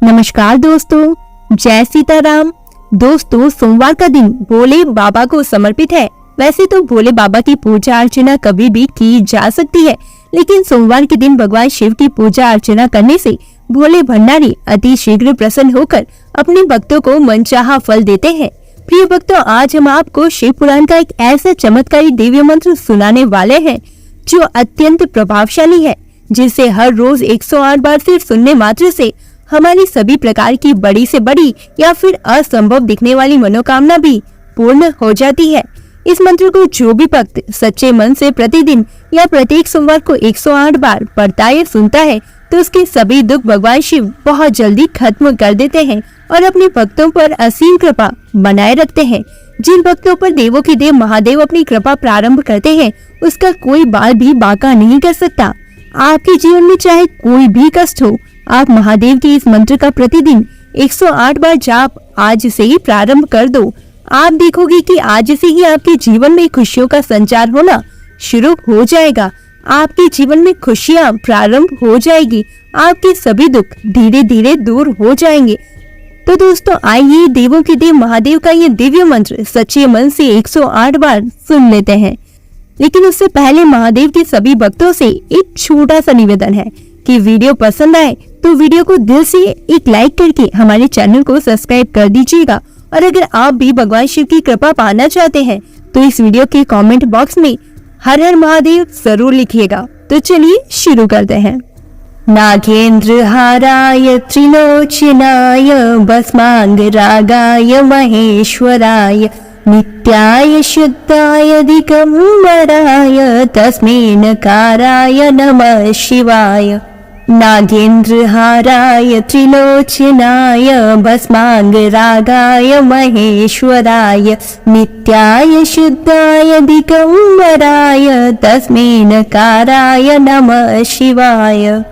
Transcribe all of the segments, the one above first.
नमस्कार दोस्तों, जय सीताराम। दोस्तों, सोमवार का दिन भोले बाबा को समर्पित है। वैसे तो भोले बाबा की पूजा अर्चना कभी भी की जा सकती है, लेकिन सोमवार के दिन भगवान शिव की पूजा अर्चना करने से भोले भंडारी अति शीघ्र प्रसन्न होकर अपने भक्तों को मनचाहा फल देते हैं। प्रिय भक्तों, आज हम आपको शिव पुराण का एक ऐसा चमत्कारी दिव्य मंत्र सुनाने वाले हैं जो अत्यंत प्रभावशाली है, जिसे हर रोज 108 बार सिर्फ सुनने मात्र से हमारी सभी प्रकार की बड़ी से बड़ी या फिर असंभव दिखने वाली मनोकामना भी पूर्ण हो जाती है। इस मंत्र को जो भी भक्त सच्चे मन से प्रतिदिन या प्रत्येक सोमवार को 108 बार पढ़ता या सुनता है तो उसके सभी दुख भगवान शिव बहुत जल्दी खत्म कर देते हैं और अपने भक्तों पर असीम कृपा बनाए रखते हैं। जिन भक्तों पर देवों के देव महादेव अपनी कृपा प्रारंभ करते हैं, उसका कोई बाल भी बांका नहीं कर सकता। आपके जीवन में चाहे कोई भी कष्ट हो, आप महादेव के इस मंत्र का प्रतिदिन 108 बार जाप आज से ही प्रारंभ कर दो। आप देखोगे कि आज से ही आपके जीवन में खुशियों का संचार होना शुरू हो जाएगा। आपके जीवन में खुशियां प्रारंभ हो जाएगी। आपके सभी दुख धीरे धीरे दूर हो जाएंगे। तो दोस्तों, आइए देवों के देव महादेव का ये दिव्य मंत्र सच्चे मन से 108 बार सुन लेते हैं। लेकिन उससे पहले महादेव के सभी भक्तों से एक छोटा सा निवेदन है कि वीडियो पसंद आए तो वीडियो को दिल से एक लाइक करके हमारे चैनल को सब्सक्राइब कर दीजिएगा। और अगर आप भी भगवान शिव की कृपा पाना चाहते हैं तो इस वीडियो के कमेंट बॉक्स में हर हर महादेव जरूर लिखिएगा। तो चलिए शुरू करते हैं। नागेंद्र हाराय त्रिलोचनाय भस्मांग रागाय महेश्वराय नित्याय शुद्धाय दिगंबराय तस्मै नकाराय नमः शिवाय। नागेंद्र हाराय त्रिलोचनाय भस्मांग रागाय महेश्वराय नित्याय शुद्धाय दिगंबराय तस्मै नकाराय नमः शिवाय।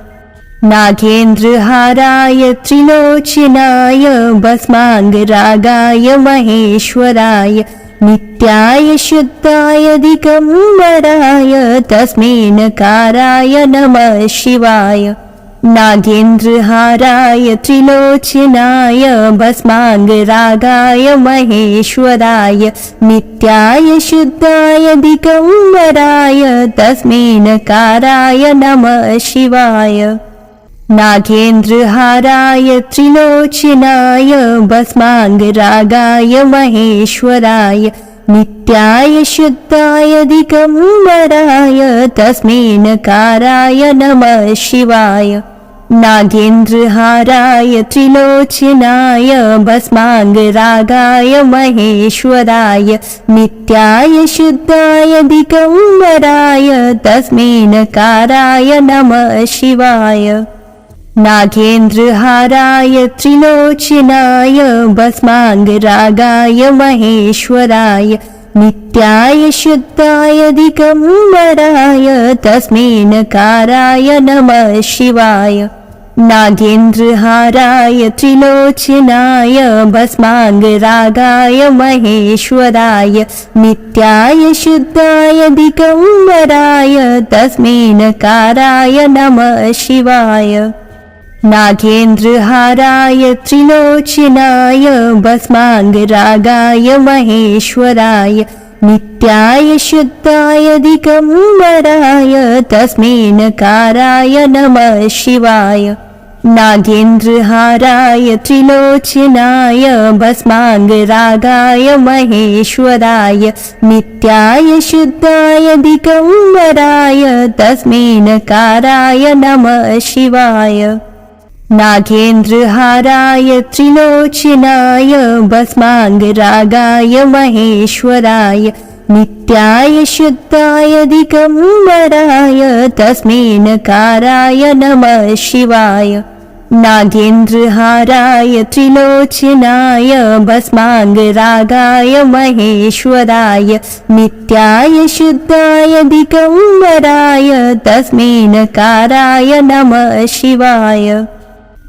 नागेंद्र हाराय त्रिलोचनाय भस्मांग रागाय महेश्वराय नित्याय शुद्धाय दिगंबराय तस्मै नकाराय नमः शिवाय। नागेंद्र हाराय त्रिलोचनाय भस्मांग रागाय महेश्वराय नित्याय शुद्धाय दिगंबराय तस्मै नकाराय नमः शिवाय। नागेंद्र हाराय त्रिलोचनाय भस्मांग रागाय महेश्वराय नित्याय शुद्धाय दिगंबराय तस्मै नकाराय नमः शिवाय। नागेंद्र हाराय त्रिलोचनाय भस्मांग रागाय महेश्वराय नित्याय शुद्धाय दिगंबराय तस्मै नकाराय नमः शिवाय। नागेंद्र हाराय त्रिलोचनाय भस्मांग रागाय महेश्वराय नित्याय शुद्धाय दिगंबराय तस्मै नकाराय नमः शिवाय। नागेंद्र हाराय त्रिलोचनाय भस्मांग रागाय महेश्वराय नित्याय शुद्धाय दिगंबराय तस्मै नकाराय नमः शिवाय। नागेंद्र हाराय त्रिलोचनाय भस्मांग रागाय महेश्वराय नित्याय शुद्धाय दिगंबराय तस्मै नकाराय नमः शिवाय। नागेंद्र हाराय त्रिलोचनाय भस्मांग रागाय महेश्वराय नित्याय शुद्धाय दिगंबराय तस्मै नकाराय नमः शिवाय। नागेंद्र हाराय त्रिलोचनाय भस्मांग रागाय महेश्वराय नित्याय शुद्धाय दिगंबराय तस्मै नकाराय नमः शिवाय। नागेंद्र हाराय त्रिलोचनाय भस्मांग रागाय महेश्वराय नित्याय शुद्धाय दिगंबराय तस्मै नकाराय नमः शिवाय।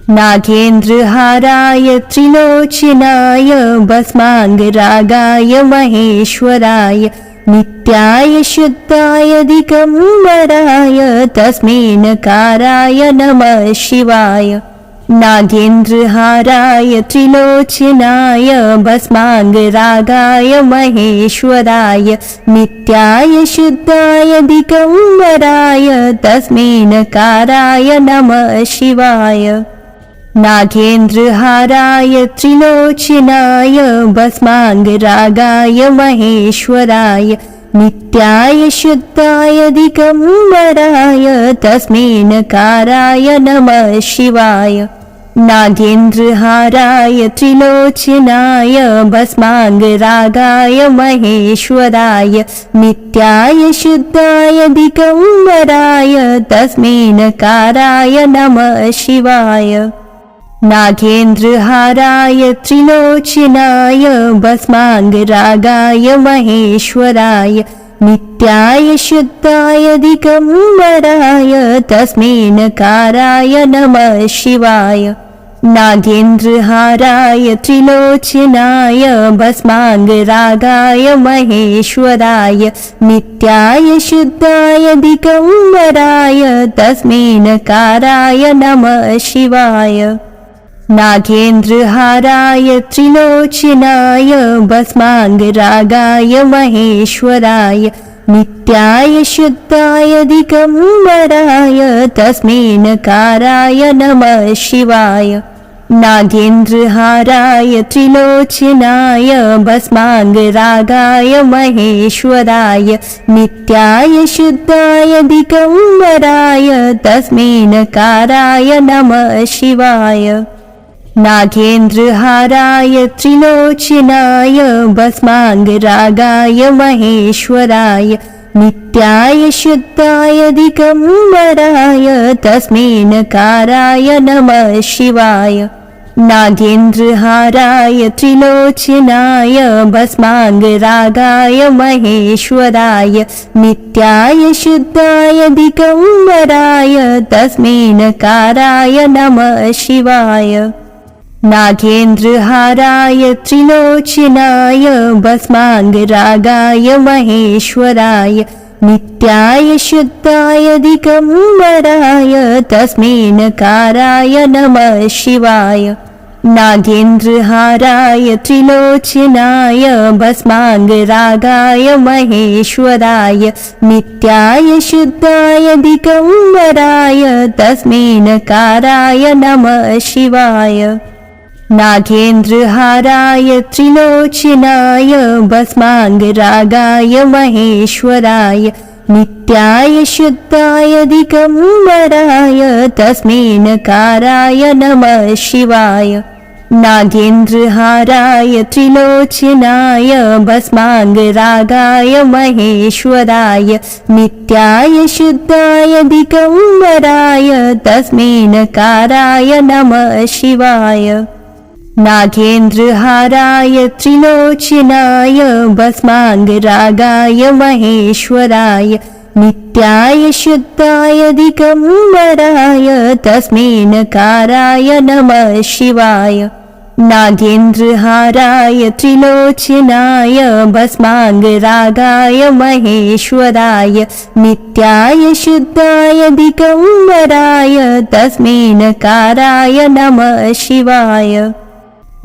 नागेंद्र हाराय त्रिलोचनाय भस्मांग रागाय महेश्वराय नित्याय शुद्धाय दिगंबराय तस्मै नकाराय नमः शिवाय। नागेन्द्रहाराय त्रिलोचनाय भस्माङ्गरागाय महेश्वराय नित्याय शुद्धाय दिगम्बराय तस्मै नकाराय नमः शिवाय। नागेन्द्रहाराय त्रिलोचनाय भस्माङ्गरागाय महेश्वराय नित्याय शुद्धाय दिगम्बराय तस्मै नकाराय नमः शिवाय। नागेन्द्रहाराय त्रिलोचनाय भस्माङ्गरागाय महेश्वराय नित्याय शुद्धाय दिगम्बराय तस्मै नकाराय नमः शिवाय। नागेन्द्रहाराय त्रिलोचनाय भस्माङ्गरागाय महेश्वराय नित्याय शुद्धाय दिगम्बराय तस्मै नकाराय नमः शिवाय। नागेन्द्रहाराय त्रिलोचनाय भस्माङ्गरागाय महेश्वराय नित्याय शुद्धाय दिगम्बराय तस्मै नकाराय नमः शिवाय। नागेन्द्रहाराय त्रिलोचनाय भस्माङ्गरागाय महेश्वराय नित्याय शुद्धाय दिगम्बराय तस्मै नकाराय नमः शिवाय। नागेन्द्रहाराय त्रिलोचनाय भस्माङ्गरागाय महेश्वराय नित्याय शुद्धाय दिगम्बराय तस्मै नकाराय नमः शिवाय। नागेन्द्रहाराय त्रिलोचनाय भस्माङ्गरागाय महेश्वराय नित्याय शुद्धाय दिगम्बराय तस्मै नकाराय नमः शिवाय। नागेन्द्रहाराय त्रिलोचनाय भस्माङ्गरागाय महेश्वराय नित्याय शुद्धाय दिगम्बराय तस्मै नकाराय नमः शिवाय। नागेन्द्रहाराय त्रिलोचनाय भस्माङ्गरागाय महेश्वराय नित्याय शुद्धाय दिगम्बराय तस्मै नकाराय नमः शिवाय। नागेन्द्रहाराय त्रिलोचनाय भस्माङ्गरागाय महेश्वराय नित्याय शुद्धाय दिगम्बराय तस्मै नकाराय नमः शिवाय। नागेन्द्रहाराय त्रिलोचनाय भस्माङ्गरागाय महेश्वराय नित्याय शुद्धाय दिगम्बराय तस्मै नकाराय नमः शिवाय। नागेन्द्रहाराय त्रिलोचनाय भस्माङ्गरागाय महेश्वराय नित्याय शुद्धाय दिगम्बराय तस्मै नकाराय नमः शिवाय। नागेन्द्रहाराय त्रिलोचनाय भस्माङ्गरागाय महेश्वराय नित्याय शुद्धाय दिगम्बराय तस्मै नकाराय नमः शिवाय। नागेन्द्रहाराय त्रिलोचनाय भस्माङ्गरागाय महेश्वराय नित्याय शुद्धाय दिगम्बराय तस्मै नकाराय नमः शिवाय।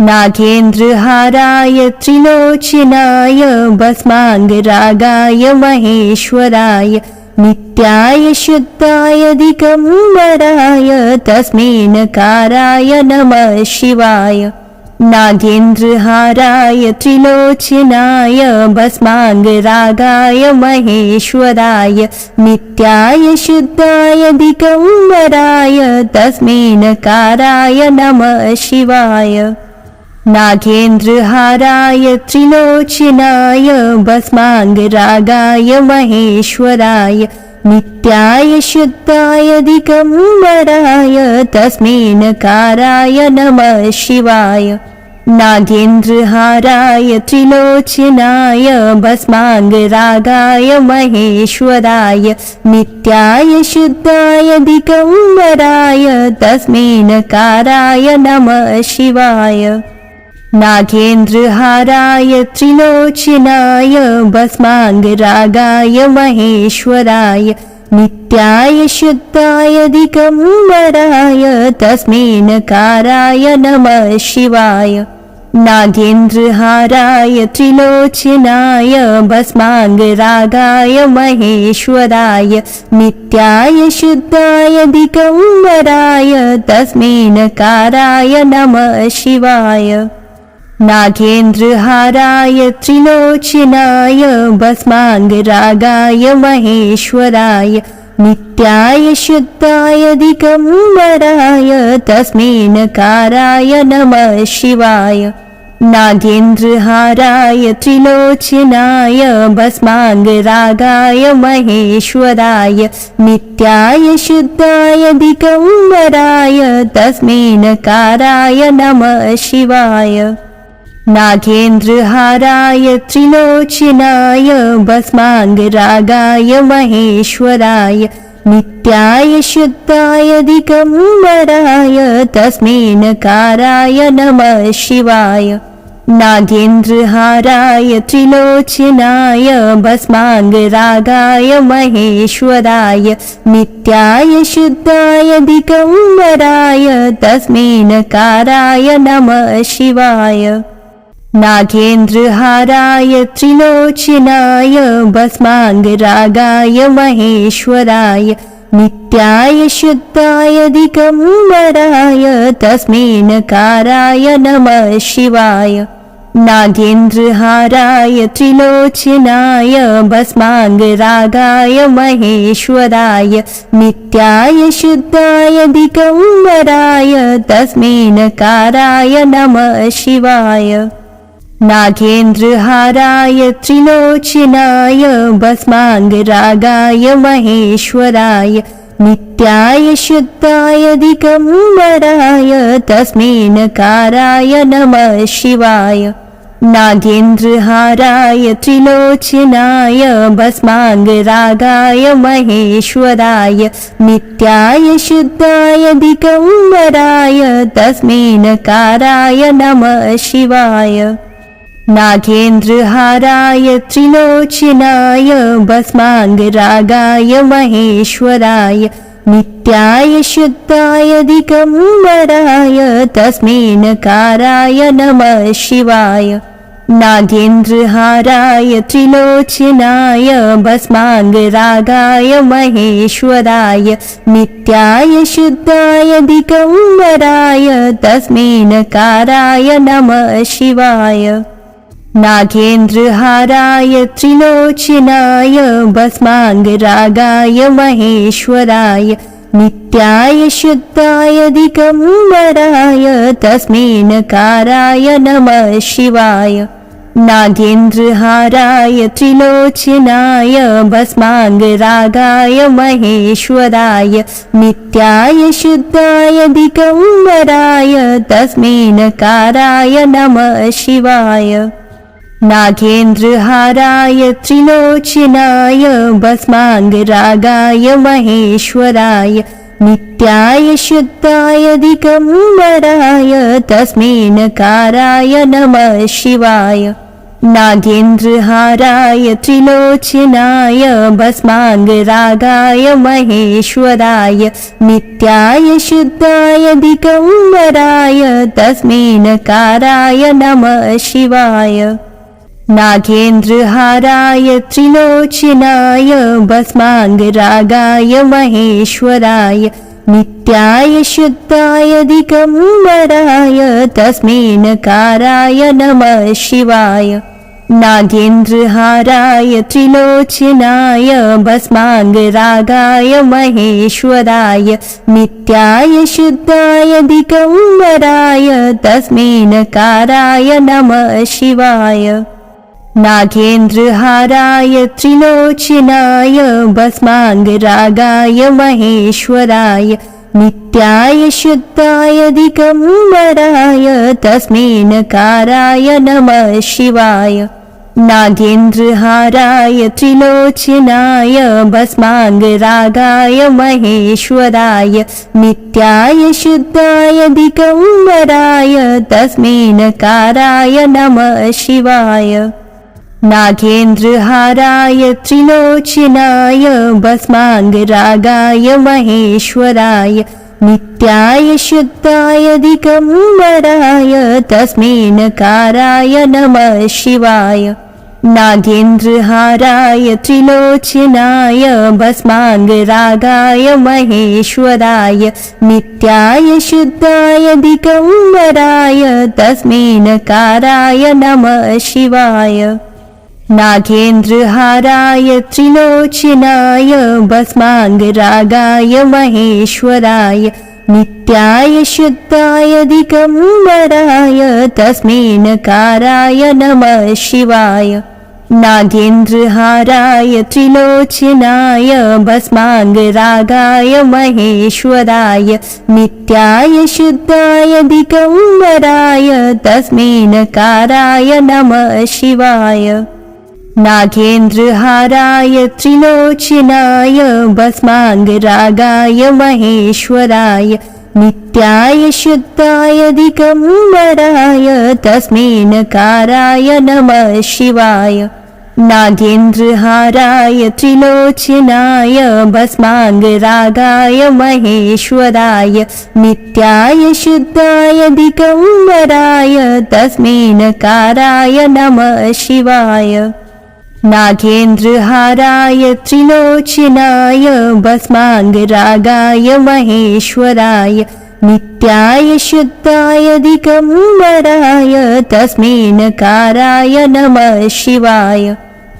नागेन्द्रहाराय त्रिलोचनाय भस्माङ्गरागाय महेश्वराय नित्याय शुद्धाय दिगम्बराय तस्मै नकाराय नमः शिवाय। नागेन्द्रहाराय त्रिलोचनाय भस्माङ्गरागाय महेश्वराय नित्याय शुद्धाय दिगम्बराय तस्मै नकाराय नमः शिवाय। नागेन्द्रहाराय त्रिलोचनाय भस्माङ्गरागाय महेश्वराय नित्याय शुद्धाय दिगम्बराय तस्मै नकाराय नमः शिवाय। नागेन्द्रहाराय त्रिलोचनाय भस्माङ्गरागाय महेश्वराय नित्याय शुद्धाय दिगम्बराय तस्मै नकाराय नमः शिवाय। नागेन्द्रहाराय त्रिलोचनाय भस्माङ्गरागाय महेश्वराय नित्याय शुद्धाय दिगंबराय तस्मै नकाराय नमः शिवाय। नागेन्द्रहाराय त्रिलोचनाय भस्मांगरागाय महेश्वराय नित्याय शुद्धाय दिगंबराय तस्मै नकाराय नमः शिवाय। नागेन्द्रहाराय त्रिलोचनाय भस्मांगरागाय महेश्वराय नित्याय शुद्धाय दिगंबराय तस्मै नकाराय नमः शिवाय। नागेन्द्रहाराय त्रिलोचनाय भस्मांगरागाय महेश्वराय नित्याय शुद्धाय दिगंबराय तस्मै नकाराय नमः शिवाय। नागेन्द्रहाराय त्रिलोचनाय भस्मांगरागाय महेश्वराय नित्याय शुद्धाय दिगंबराय तस्मै नकाराय नमः शिवाय। नागेन्द्रहाराय त्रिलोचनाय भस्मांगरागाय महेश्वराय नित्याय शुद्धाय दिगंबराय तस्मै नकाराय नमः शिवाय। नागेन्द्रहाराय त्रिलोचनाय भस्मांगरागाय महेश्वराय नित्याय शुद्धाय दिगंबराय तस्मै नकाराय नमः शिवाय। नागेन्द्रहाराय त्रिलोचनाय भस्मांगरागाय महेश्वराय नित्याय शुद्धाय दिगंबराय तस्मै नकाराय नमः शिवाय। नागेन्द्रहाराय त्रिलोचनाय भस्मांगरागाय महेश्वराय नित्याय शुद्धाय दिगंबराय तस्मै नकाराय नमः शिवाय। नागेन्द्रहाराय त्रिलोचनाय भस्मांगरागाय महेश्वराय नित्याय शुद्धाय दिगंबराय तस्मै नकाराय नमः शिवाय। नागेन्द्रहाराय त्रिलोचनाय भस्मांगरागाय महेश्वराय नित्याय शुद्धाय दिगंबराय तस्मै नकाराय नमः शिवाय। नागेन्द्रहाराय त्रिलोचनाय भस्मांगरागाय महेश्वराय नित्याय शुद्धाय दिगंबराय तस्मै नकाराय नमः शिवाय। नागेन्द्रहाराय त्रिलोचनाय भस्मांगरागाय महेश्वराय नित्याय शुद्धाय दिगंबराय तस्मै नकाराय नमः शिवाय। नागेन्द्रहाराय त्रिलोचनाय भस्मांगरागाय महेश्वराय नित्याय शुद्धाय दिगंबराय तस्मै नकाराय नमः शिवाय। नागेन्द्रहाराय त्रिलोचनाय भस्मांगरागाय महेश्वराय नित्याय शुद्धाय दिगंबराय तस्मै नकाराय नमः शिवाय। नागेन्द्रहाराय त्रिलोचनाय भस्मांगरागाय महेश्वराय नित्याय शुद्धाय दिगंबराय तस्मै नकाराय नमः शिवाय। नागेन्द्रहाराय त्रिलोचनाय भस्मांगरागाय महेश्वराय नित्याय शुद्धाय दिगंबराय तस्मै नकाराय नमः शिवाय। नागेन्द्रहाराय त्रिलोचनाय भस्मांगरागाय महेश्वराय नित्याय शुद्धाय दिगंबराय तस्मै नकाराय नमः शिवाय। नागेन्द्रहाराय त्रिलोचनाय भस्मांगरागाय महेश्वराय नित्याय शुद्धाय दिगंबराय तस्मै नकाराय नमः शिवाय। नागेन्द्रहाराय त्रिलोचनाय भस्मांगरागाय महेश्वराय नित्याय शुद्धाय दिगंबराय तस्मै नकाराय नमः शिवाय। नागेन्द्रहाराय त्रिलोचनाय भस्माङ्गरागाय महेश्वराय नित्याय शुद्धाय दिगम्बराय तस्मै नकाराय नमः शिवाय। नागेन्द्रहाराय त्रिलोचनाय भस्माङ्गरागाय महेश्वराय नित्याय शुद्धाय दिगम्बराय तस्मै नकाराय नमः शिवाय। नागेन्द्रहाराय त्रिलोचनाय भस्माङ्गरागाय महेश्वराय नित्याय शुद्धाय दिगम्बराय तस्मै नकाराय नमः शिवाय। नागेन्द्रहाराय त्रिलोचनाय भस्माङ्गरागाय महेश्वराय नित्याय शुद्धाय दिगम्बराय तस्मै नकाराय नमः शिवाय। नागेन्द्रहाराय त्रिलोचनाय भस्माङ्गरागाय महेश्वराय नित्याय शुद्धाय दिगम्बराय तस्मै नकाराय नमः शिवाय। नागेन्द्रहाराय त्रिलोचनाय भस्माङ्गरागाय महेश्वराय नित्याय शुद्धाय दिगम्बराय तस्मै नकाराय नमः शिवाय। नागेन्द्रहाराय त्रिलोचनाय भस्माङ्गरागाय महेश्वराय नित्याय शुद्धाय दिगम्बराय तस्मै नकाराय नमः शिवाय।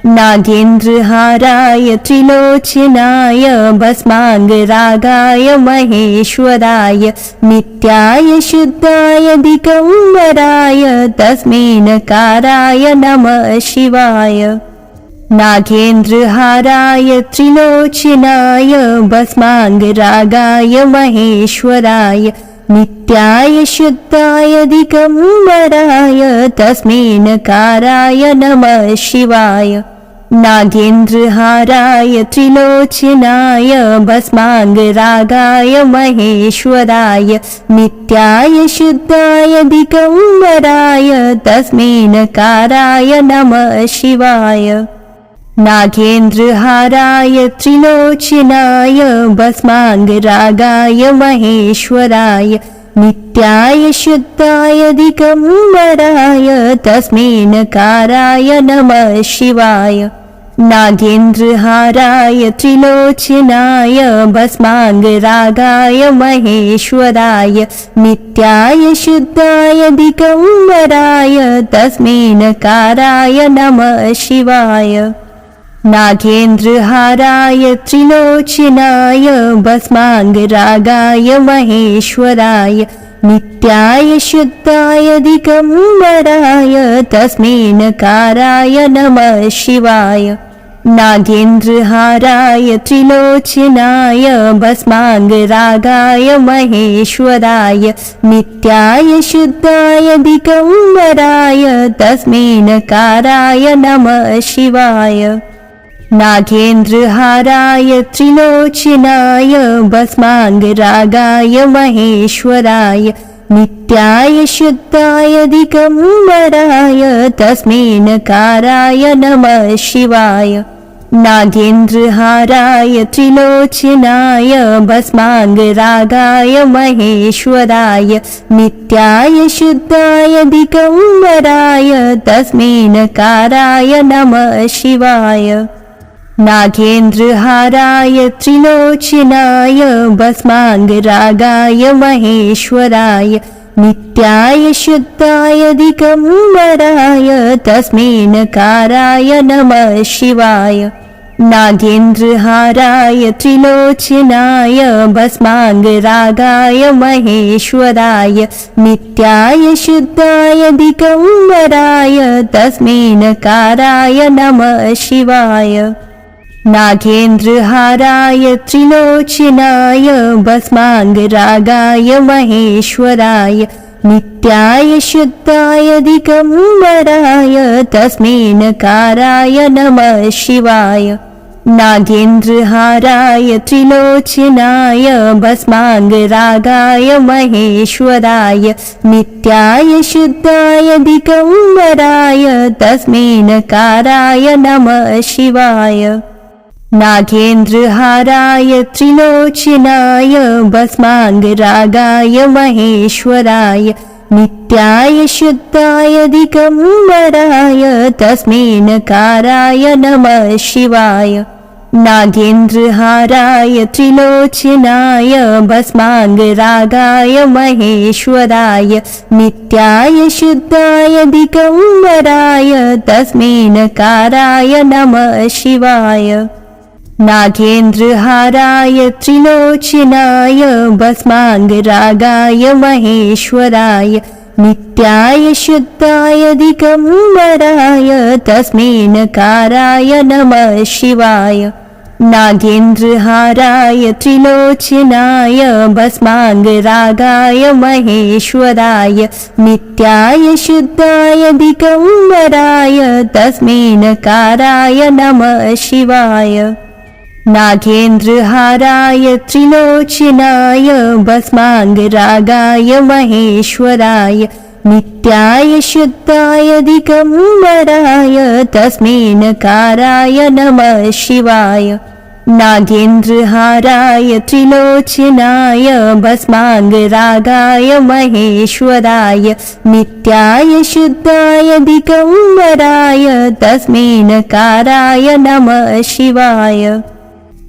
नागेन्द्रहाराय त्रिलोचनाय भस्माङ्गरागाय महेश्वराय नित्याय शुद्धाय दिगम्बराय तस्मै नकाराय नमः शिवाय। नागेन्द्रहाराय त्रिलोचनाय भस्माङ्गरागाय महेश्वराय नित्याय शुद्धाय दिगम्बराय तस्मै नकाराय नमः शिवाय। नागेन्द्रहाराय त्रिलोचनाय भस्माङ्गरागाय महेश्वराय नित्याय शुद्धाय दिगम्बराय तस्मै नकाराय नमः शिवाय। नागेन्द्रहाराय त्रिलोचनाय भस्माङ्गरागाय महेश्वराय नित्याय शुद्धाय दिगम्बराय तस्मै नकाराय नमः शिवाय। नागेन्द्रहाराय त्रिलोचनाय भस्माङ्गरागाय महेश्वराय नित्याय शुद्धाय दिगम्बराय तस्मै नकाराय नमः शिवाय। नागेन्द्रहाराय त्रिलोचनाय भस्माङ्गरागाय महेश्वराय नित्याय शुद्धाय दिगम्बराय तस्मै नकाराय नमः शिवाय। नागेन्द्रहाराय त्रिलोचनाय भस्माङ्गरागाय महेश्वराय नित्याय शुद्धाय दिगम्बराय तस्मै नकाराय नमः शिवाय। नागेन्द्रहाराय त्रिलोचनाय भस्माङ्गरागाय महेश्वराय नित्याय शुद्धाय दिगम्बराय तस्मै नकाराय नमः शिवाय। नागेन्द्रहाराय त्रिलोचनाय भस्माङ्गरागाय महेश्वराय नित्याय शुद्धाय दिगम्बराय तस्मै नकाराय नमः शिवाय। नागेन्द्रहाराय त्रिलोचनाय भस्माङ्गरागाय महेश्वराय नित्याय शुद्धाय दिगम्बराय तस्मै नकाराय नमः शिवाय। नागेन्द्रहाराय त्रिलोचनाय भस्माङ्गरागाय महेश्वराय नित्याय शुद्धाय दिगम्बराय तस्मै नकाराय नमः शिवाय। नागेन्द्रहाराय त्रिलोचनाय भस्माङ्गरागाय महेश्वराय नित्याय शुद्धाय दिगम्बराय तस्मै नकाराय नमः शिवाय। नागेन्द्रहाराय त्रिलोचनाय भस्माङ्गरागाय महेश्वराय नित्याय शुद्धाय दिगम्बराय तस्मै नकाराय नमः शिवाय। नागेन्द्रहाराय त्रिलोचनाय भस्माङ्गरागाय महेश्वराय नित्याय शुद्धाय दिगम्बराय तस्मै नकाराय नमः शिवाय। नागेन्द्रहाराय त्रिलोचनाय भस्माङ्गरागाय महेश्वराय नित्याय शुद्धाय दिगम्बराय तस्मै नकाराय नमः शिवाय। नागेन्द्रहाराय त्रिलोचनाय भस्माङ्गरागाय महेश्वराय नित्याय शुद्धाय दिगम्बराय तस्मै नकाराय नमः शिवाय। नागेन्द्रहाराय त्रिलोचनाय भस्माङ्गरागाय महेश्वराय नित्याय शुद्धाय दिगम्बराय तस्मै नकाराय नमः शिवाय। नागेन्द्रहाराय त्रिलोचनाय भस्माङ्गरागाय महेश्वराय नित्याय शुद्धाय दिगम्बराय तस्मै नकाराय नमः शिवाय। नागेन्द्रहाराय त्रिलोचनाय भस्माङ्गरागाय महेश्वराय नित्याय शुद्धाय दिगम्बराय तस्मै नकाराय नमः शिवाय।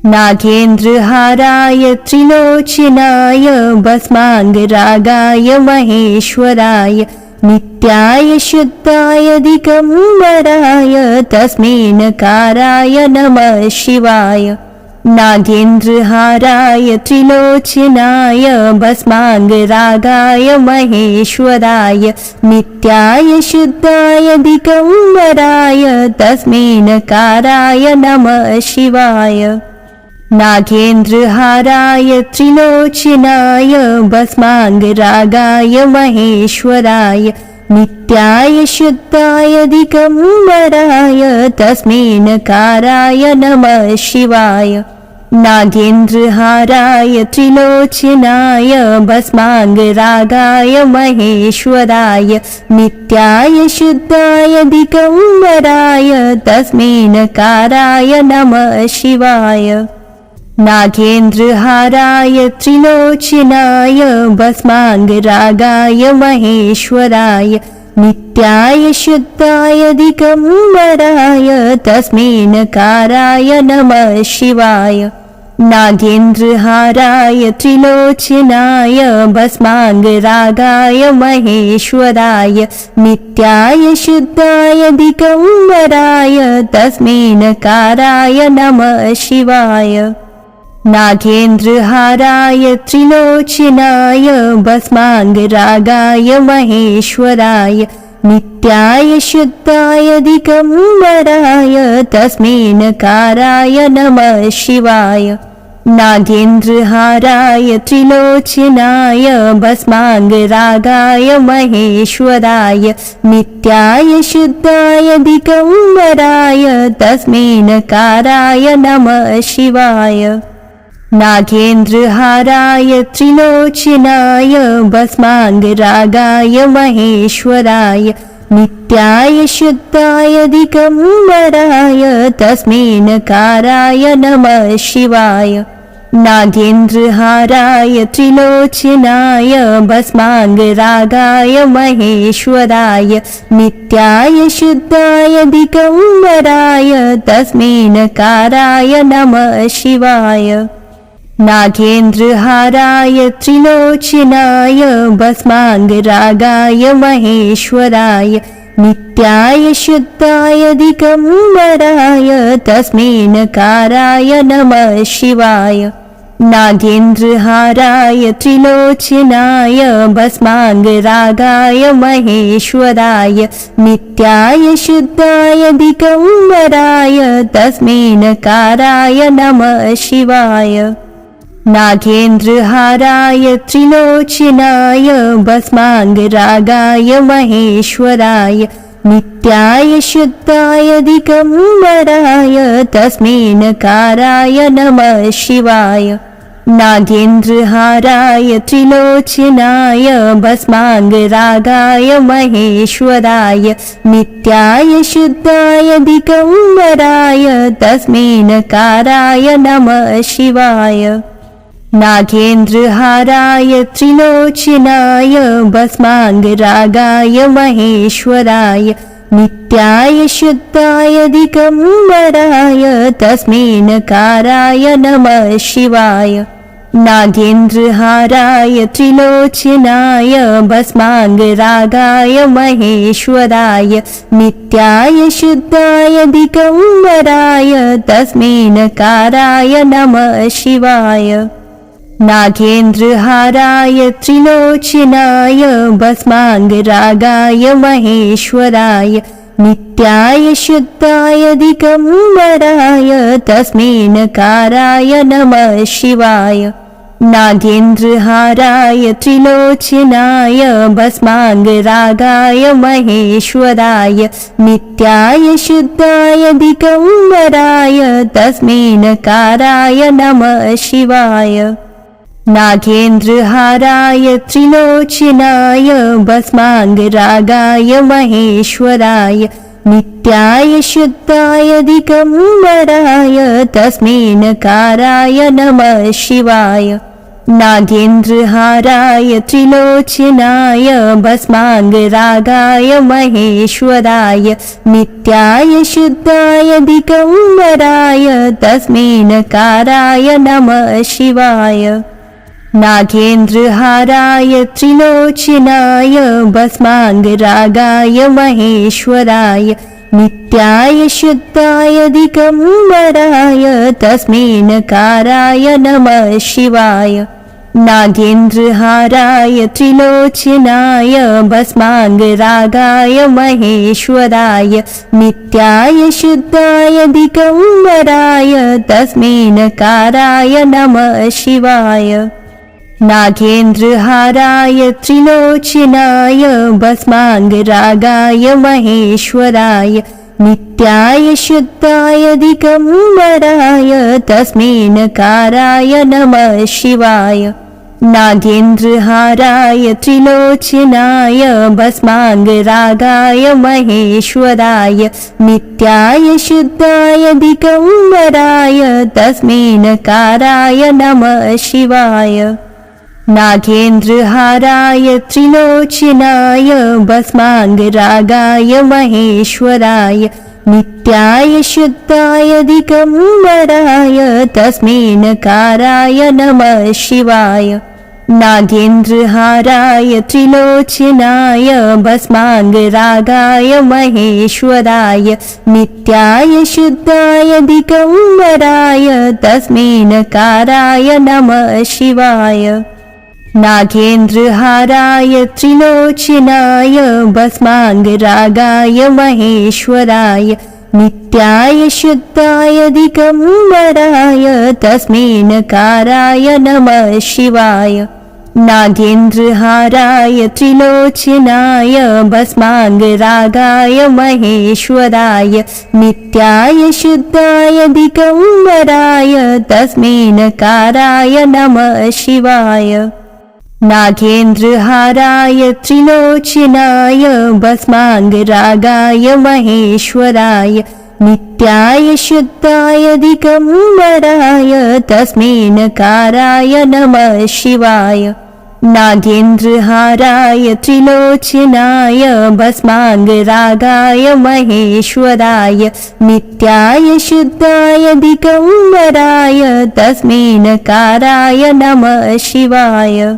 नागेन्द्रहाराय त्रिलोचनाय भस्माङ्गरागाय महेश्वराय नित्याय शुद्धाय दिगम्बराय तस्मै नकाराय नमः शिवाय। नागेन्द्रहाराय त्रिलोचनाय भस्माङ्गरागाय महेश्वराय नित्याय शुद्धाय दिगम्बराय तस्मै नकाराय नमः शिवाय। नागेन्द्रहाराय त्रिलोचनाय भस्माङ्गरागाय महेश्वराय नित्याय शुद्धाय दिगम्बराय तस्मै नकाराय नमः शिवाय। नागेन्द्रहाराय त्रिलोचनाय भस्माङ्गरागाय महेश्वराय नित्याय शुद्धाय दिगम्बराय तस्मै नकाराय नमः शिवाय। नागेन्द्रहाराय त्रिलोचनाय भस्माङ्गरागाय महेश्वराय नित्याय शुद्धाय दिगम्बराय तस्मै नकाराय नमः शिवाय। नागेन्द्रहाराय त्रिलोचनाय भस्माङ्गरागाय महेश्वराय नित्याय शुद्धाय दिगम्बराय तस्मै नकाराय नमः शिवाय। नागेन्द्रहाराय त्रिलोचनाय भस्माङ्गरागाय महेश्वराय नित्याय शुद्धाय दिगम्बराय तस्मै नकाराय नमः शिवाय। नागेन्द्रहाराय त्रिलोचनाय भस्माङ्गरागाय महेश्वराय नित्याय शुद्धाय दिगम्बराय तस्मै नकाराय नमः शिवाय। नागेन्द्रहाराय त्रिलोचनाय भस्माङ्गरागाय महेश्वराय नित्याय शुद्धाय दिगम्बराय तस्मै नकाराय नमः शिवाय। नागेन्द्रहाराय त्रिलोचनाय भस्माङ्गरागाय महेश्वराय नित्याय शुद्धाय दिगम्बराय तस्मै नकाराय नमः शिवाय। नागेन्द्रहाराय त्रिलोचनाय भस्माङ्गरागाय महेश्वराय नित्याय शुद्धाय दिगम्बराय तस्मै नकाराय नमः शिवाय। नागेन्द्रहाराय त्रिलोचनाय भस्माङ्गरागाय महेश्वराय नित्याय शुद्धाय दिगम्बराय तस्मै नकाराय नमः शिवाय। नागेन्द्रहाराय त्रिलोचनाय भस्माङ्गरागाय महेश्वराय नित्याय शुद्धाय दिगंबराय तस्मै नकाराय नमः शिवाय। नागेन्द्रहाराय त्रिलोचनाय भस्मांगरागाय महेश्वराय नित्याय शुद्धाय दिगंबराय तस्मै नकाराय नमः शिवाय। नागेन्द्रहाराय त्रिलोचनाय भस्मांगरागाय महेश्वराय नित्याय शुद्धाय दिगंबराय तस्मै नकाराय नमः शिवाय। नागेन्द्रहाराय त्रिलोचनाय भस्मांगरागाय महेश्वराय नित्याय शुद्धाय दिगंबराय तस्मै नकाराय नमः शिवाय। नागेन्द्रहाराय त्रिलोचनाय भस्मांगरागाय महेश्वराय नित्याय शुद्धाय दिगंबराय तस्मै नकाराय नमः शिवाय। नागेन्द्रहाराय त्रिलोचनाय भस्मांगरागाय महेश्वराय नित्याय शुद्धाय दिगंबराय तस्मै नकाराय नमः शिवाय। नागेन्द्रहाराय त्रिलोचनाय भस्मांगरागाय महेश्वराय नित्याय शुद्धाय दिगंबराय तस्मै नकाराय नमः शिवाय। नागेन्द्रहाराय त्रिलोचनाय भस्मांगरागाय महेश्वराय नित्याय शुद्धाय दिगंबराय तस्मै नकाराय नमः शिवाय। नागेन्द्रहाराय त्रिलोचनाय भस्मांगरागाय महेश्वराय नित्याय शुद्धाय दिगंबराय तस्मै नकाराय नमः शिवाय। नागेन्द्रहाराय त्रिलोचनाय भस्मांगरागाय महेश्वराय नित्याय शुद्धाय दिगंबराय तस्मै नकाराय नमः शिवाय। नागेन्द्रहाराय त्रिलोचनाय भस्मांगरागाय महेश्वराय नित्याय शुद्धाय दिगंबराय तस्मै नकाराय नमः शिवाय। नागेन्द्रहाराय त्रिलोचनाय भस्मांगरागाय महेश्वराय नित्याय शुद्धाय दिगंबराय तस्मै नकाराय नमः शिवाय। नागेन्द्रहाराय त्रिलोचनाय भस्मांगरागाय महेश्वराय नित्याय शुद्धाय दिगंबराय तस्मै नकाराय नमः शिवाय। नागेन्द्रहाराय त्रिलोचनाय भस्मांगरागाय महेश्वराय नित्याय शुद्धाय दिगंबराय तस्मै नकाराय नमः शिवाय। नागेन्द्रहाराय त्रिलोचनाय भस्मांगरागाय महेश्वराय नित्याय शुद्धाय दिगंबराय तस्मै नकाराय नमः शिवाय। नागेन्द्रहाराय त्रिलोचनाय भस्मांगरागाय महेश्वराय नित्याय शुद्धाय दिगंबराय तस्मै नकाराय नमः शिवाय। नागेन्द्रहाराय त्रिलोचनाय भस्मांगरागाय महेश्वराय नित्याय शुद्धाय दिगंबराय तस्मै नकाराय नमः शिवाय। नागेन्द्रहाराय त्रिलोचनाय भस्मांगरागाय महेश्वराय नित्याय शुद्धाय दिगंबराय तस्मै नकाराय नमः शिवाय।